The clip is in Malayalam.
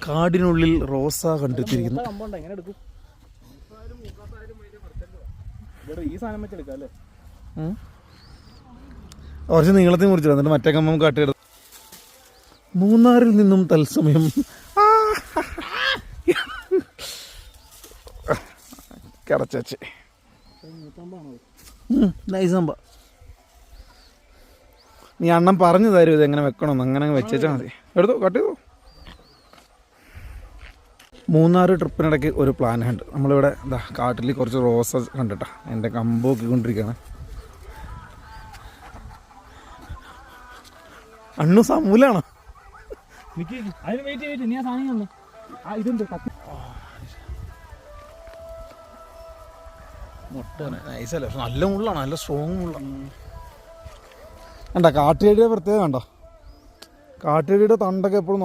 കാടിനുള്ളിൽ റോസ കണ്ടെത്തിയിരിക്കുന്നു. കുറച്ച് നീളത്തിൽ മുറിച്ചിട്ട് എന്നിട്ട് മറ്റേ കമ്പം കാട്ടിയെടുത്തു. മൂന്നാറിൽ നിന്നും തത്സമയം കടച്ചേ നൈസമ്പ. നീ അണ്ണൻ പറഞ്ഞു തരും ഇത് എങ്ങനെ വെക്കണമെന്ന്. അങ്ങനെ വെച്ചാൽ മതി. എടുത്തോ, കട്ട് ചെയ്തോ. മൂന്നാർ ട്രിപ്പിനിടയ്ക്ക് ഒരു പ്ലാൻ ഉണ്ട്. നമ്മളിവിടെ എന്താ കാട്ടിൽ കുറച്ച് റോസ കണ്ടിട്ടാ എൻ്റെ കമ്പോക്കിക്കൊണ്ടിരിക്കുകയാണ്. അണ്ണു സമൂലാണോ? നൈസല്ലേ, നല്ല മുള്ളാണ്, നല്ല സ്ട്രോങ് മുള്ളാണ്. കണ്ട കാട്ടുചെടിയുടെ പ്രത്യേകത കണ്ടോ? കാട്ടുചെടിയുടെ തണ്ടൊക്കെ എപ്പോഴും